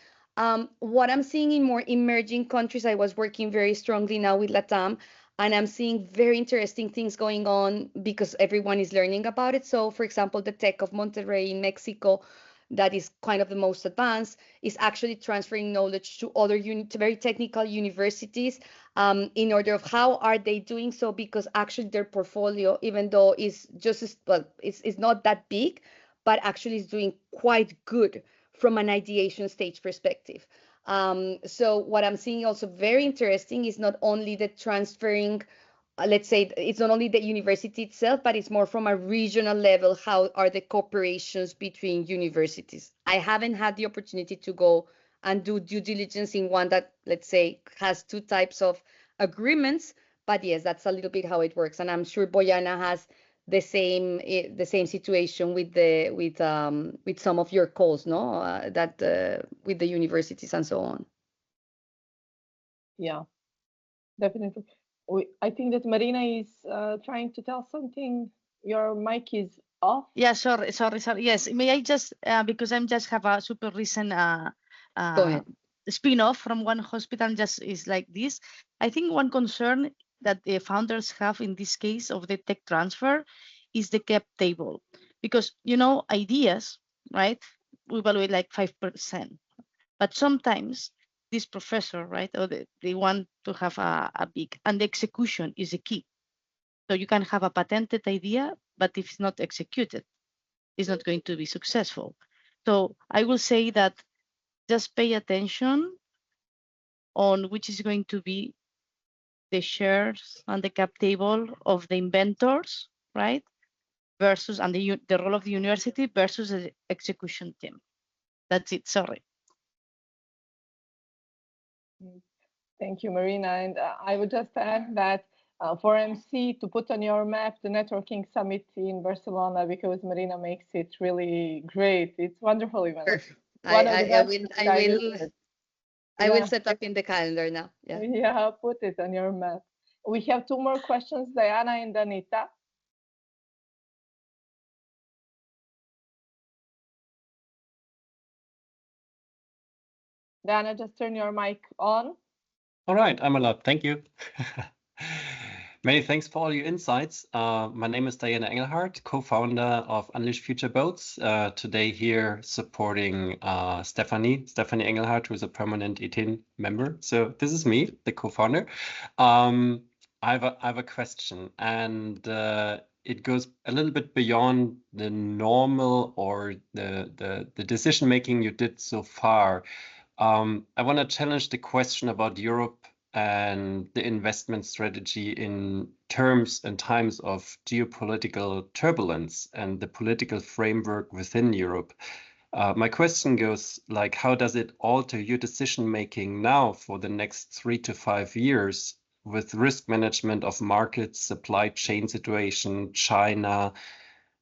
What I'm seeing in more emerging countries, I was working very strongly now with LATAM, and I'm seeing very interesting things going on because everyone is learning about it. So, for example, the Tech of Monterrey in Mexico, that is kind of the most advanced, is actually transferring knowledge to other very technical universities in order of how are they doing so, because actually their portfolio, even though is just well, it's not that big, but actually is doing quite good from an ideation stage perspective. So what I'm seeing also very interesting is not only the transferring, let's say it's not only the university itself, but it's more from a regional level. How are the cooperations between universities? I haven't had the opportunity to go and do due diligence in one that, let's say, has two types of agreements, but yes, that's a little bit how it works. And I'm sure Bojana has the same situation with some of your calls, no? That with the universities and so on. Yeah, definitely. I think that Marina is trying to tell something. Your mic is off. Yeah, sorry. Yes, may I just, because I'm just have a super recent Go ahead. spin-off from one hospital, just is like this. I think one concern that the founders have in this case of the tech transfer is the cap table, because ideas, right, we evaluate like 5%, but sometimes this professor, right, or they want to have a big, and the execution is the key. So you can have a patented idea, but if it's not executed, it's not going to be successful. So I will say that just pay attention on which is going to be the shares on the cap table of the inventors, right? Versus, and the role of the university versus the execution team. That's it, sorry. Thank you, Marina. And I would just add that for MC to put on your map the networking summit in Barcelona, because Marina makes it really great. It's wonderful event. Perfect. I will set up in the calendar now. Yeah. Yeah, put it on your map. We have two more questions, Diana and Anita. Diana, just turn your mic on. All right, I'm allowed. Thank you. Many thanks for all your insights. My name is Diana Engelhardt, co-founder of Unleash Future Boats. Today here supporting Stephanie Engelhardt, who is a permanent E10 member. So this is me, the co-founder. I have a question, and it goes a little bit beyond the normal or the decision making you did so far. I want to challenge the question about Europe and the investment strategy in terms and times of geopolitical turbulence and the political framework within Europe. My question goes like, how does it alter your decision making now for the next 3 to 5 years with risk management of markets, supply chain situation, China?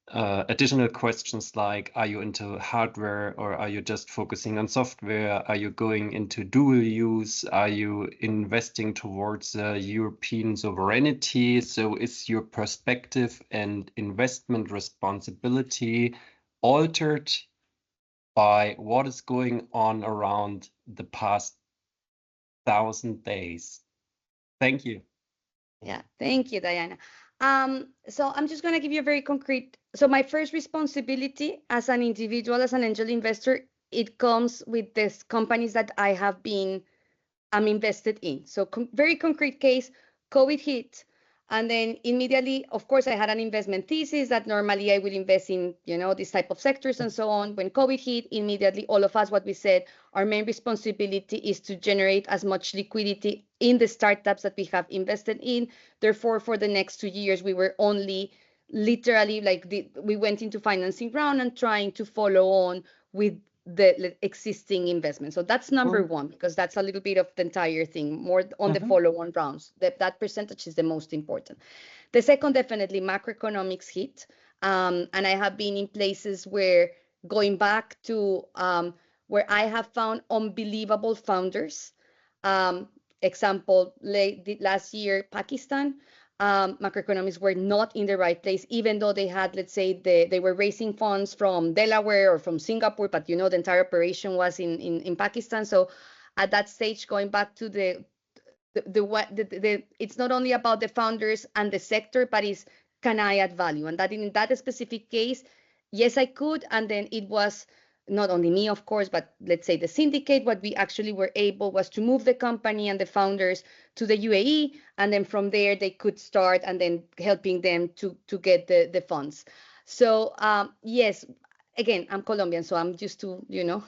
Additional questions like, are you into hardware or are you just focusing on software? Are you going into dual use? Are you investing towards European sovereignty? So is your perspective and investment responsibility altered by what is going on around the past 1,000 days? Thank you. Yeah, thank you, Diana. So I'm just going to give you a very concrete. So my first responsibility as an individual, as an angel investor, it comes with these companies that I'm invested in. So very concrete case, COVID hit. And then immediately, of course, I had an investment thesis that normally I will invest in, this type of sectors and so on. When COVID hit, immediately, all of us, what we said, our main responsibility is to generate as much liquidity in the startups that we have invested in. Therefore, for the next 2 years, we were only literally like we went into financing round and trying to follow on with the existing investment. So that's number one, because that's a little bit of the entire thing, more on the follow-on rounds. That percentage is the most important. The second, definitely macroeconomics hit. And I have been in places where, going back to where I have found unbelievable founders. Example, last year, Pakistan, macroeconomics were not in the right place, even though they had, let's say, they were raising funds from Delaware or from Singapore, but the entire operation was in Pakistan. So at that stage, going back to it's not only about the founders and the sector, but it's, can I add value? And that in that specific case, yes, I could. And then it was not only me, of course, but let's say the syndicate. What we actually were able was to move the company and the founders to the UAE, and then from there they could start, and then helping them to get the funds. So yes, again, I'm Colombian, so I'm used to,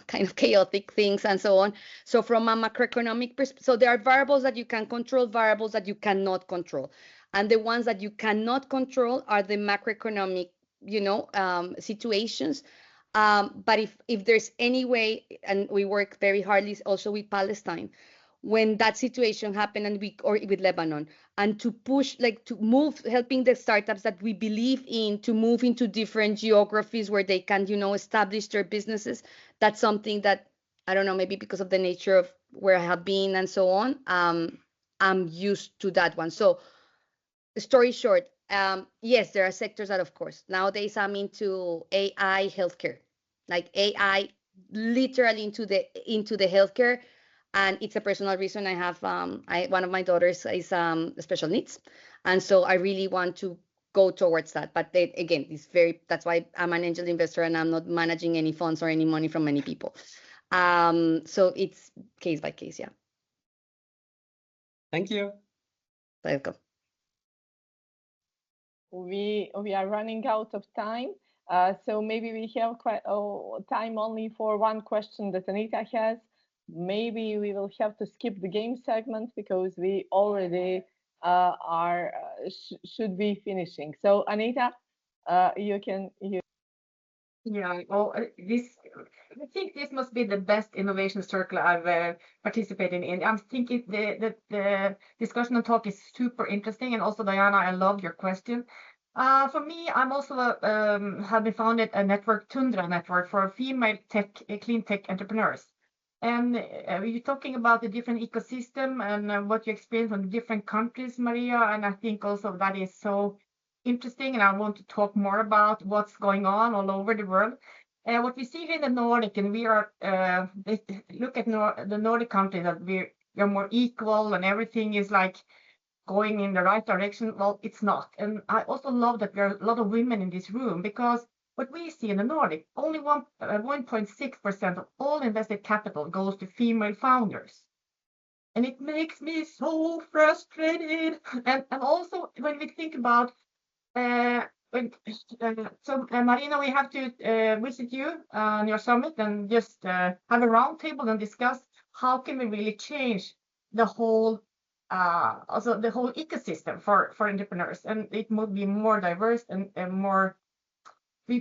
kind of chaotic things and so on. So from a macroeconomic perspective, so there are variables that you can control, variables that you cannot control. And the ones that you cannot control are the macroeconomic, situations. But if there's any way, and we work very hard also with Palestine, when that situation happened, or with Lebanon, and to push, like to move, helping the startups that we believe in to move into different geographies where they can, establish their businesses. That's something that, I don't know, maybe because of the nature of where I have been and so on, I'm used to that one. So story short, yes, there are sectors that, of course, nowadays I'm into AI healthcare, like AI literally into the healthcare. And it's a personal reason. I have one of my daughters is special needs, and so I really want to go towards that. But again, that's why I'm an angel investor and I'm not managing any funds or any money from any people. So it's case by case. Yeah. Thank you. Welcome. We are running out of time. So maybe we have time only for one question that Anita has. Maybe we will have to skip the game segment because we already should be finishing. So Anita, you can. Yeah, well, I think this must be the best innovation circle I've participated in. I'm thinking the discussion and talk is super interesting, and also Diana, I love your question. For me, I'm also have been founded a network, Tundra network, for female clean tech entrepreneurs. And you're talking about the different ecosystem and what you experience from different countries, Maria. And I think also that is so interesting. And I want to talk more about what's going on all over the world. What we see here in the Nordic, and we are, look at the Nordic countries, that we're more equal and everything is like going in the right direction. Well, it's not. And I also love that there are a lot of women in this room, because what we see in the Nordic, only 1.6% of all invested capital goes to female founders. And it makes me so frustrated. And also when we think about, Marina, we have to visit you on your summit and just have a roundtable and discuss how can we really change the whole also the whole ecosystem for entrepreneurs, and it would be more diverse and more.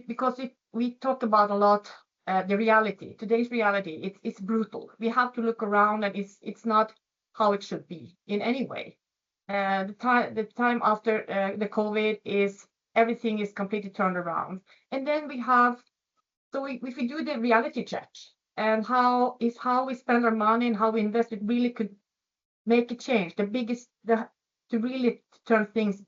Because we talk about a lot the reality, today's reality, it's brutal. We have to look around, and it's not how it should be in any way. The time after the COVID is everything is completely turned around, and then we have. So if we do the reality check and how we spend our money and how we invest, it really could make a change. To really turn things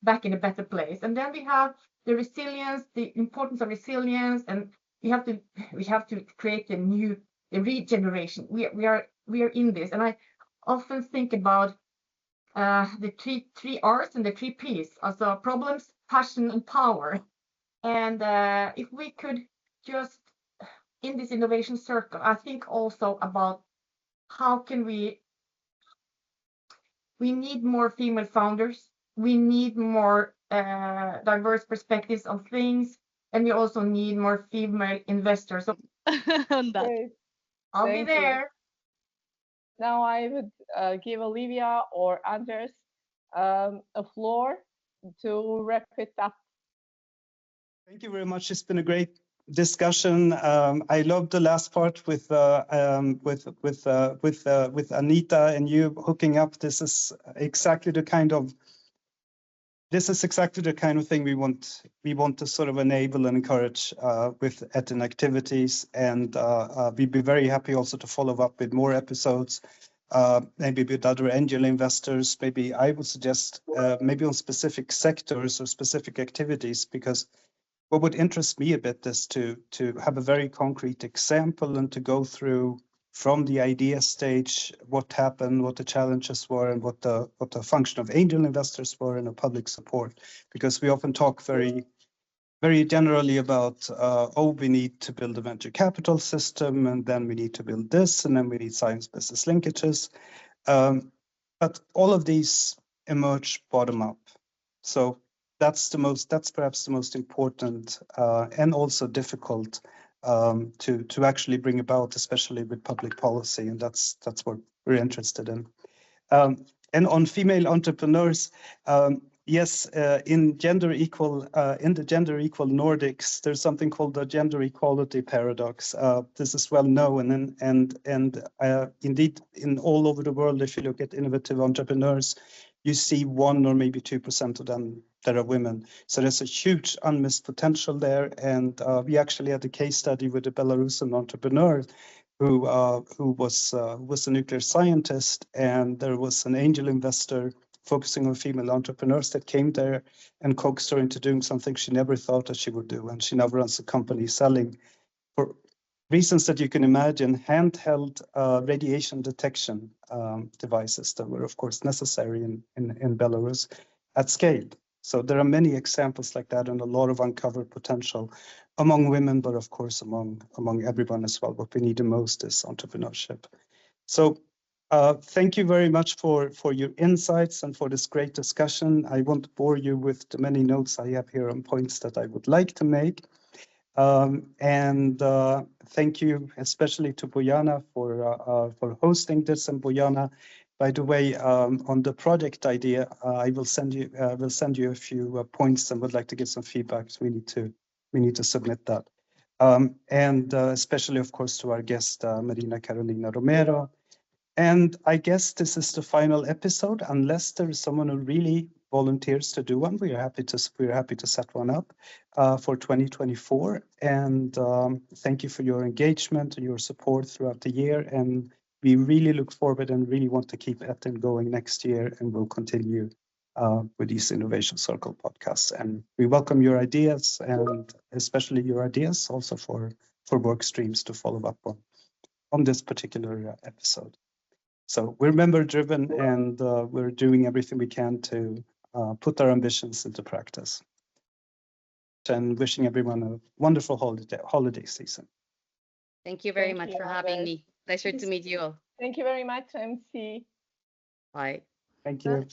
back in a better place. And then we have the resilience, the importance of resilience, and we have to create the regeneration. We are in this, and I often think about the three R's and the three P's, also problems, passion, and power. And if we could just in this innovation circle, I think also about how can we need more female founders. We need more diverse perspectives on things, and we also need more female investors. So On that. Great. I'll Thank be you. there. Now I would give Olivia or Anders a floor to wrap it up Thank you very much. It's been a great discussion. I love the last part with Anita and you hooking up. This is exactly the kind of thing we want to sort of enable and encourage with ETIN activities, and we'd be very happy also to follow up with more episodes, maybe with other angel investors. Maybe I would suggest maybe on specific sectors or specific activities, because what would interest me a bit is to have a very concrete example and to go through from the idea stage what happened, what the challenges were, and what the function of angel investors were and the public support. Because we often talk very generally about we need to build a venture capital system, and then we need to build this, and then we need science business linkages. But all of these emerge bottom up. So that's perhaps the most important and also difficult to actually bring about, especially with public policy, and that's what we're interested in. And on female entrepreneurs, yes, in the gender equal Nordics, there's something called the gender equality paradox. This is well known, and indeed, in all over the world, if you look at innovative entrepreneurs, you see 1 or maybe 2% of them that are women. So there's a huge unmissed potential there. And we actually had a case study with a Belarusian entrepreneur who was a nuclear scientist, and there was an angel investor focusing on female entrepreneurs that came there and coaxed her into doing something she never thought that she would do. And she now runs a company selling, for reasons that you can imagine, handheld radiation detection devices that were, of course, necessary in Belarus at scale. So there are many examples like that, and a lot of uncovered potential among women, but of course among everyone as well. What we need the most is entrepreneurship. So thank you very much for your insights and for this great discussion. I won't bore you with the many notes I have here on points that I would like to make. And thank you especially to Bojana for hosting this. And Bojana, by the way, on the project idea, I will send you a few points and would like to get some feedback. So we need to submit that. And especially, of course, to our guest, Marina Carolina Romero. And I guess this is the final episode, unless there is someone who really volunteers to do one. We're happy to set one up for 2024. And thank you for your engagement and your support throughout the year. And we really look forward and really want to keep ETIN going next year, and we'll continue with these Innovation Circle podcasts. And we welcome your ideas, and especially your ideas also for work streams to follow up on this particular episode. So we're member-driven, and we're doing everything we can to put our ambitions into practice. And wishing everyone a wonderful holiday season. Thank you very much for having me. Pleasure to meet you all. Thank you very much, MC. Bye. Thank you.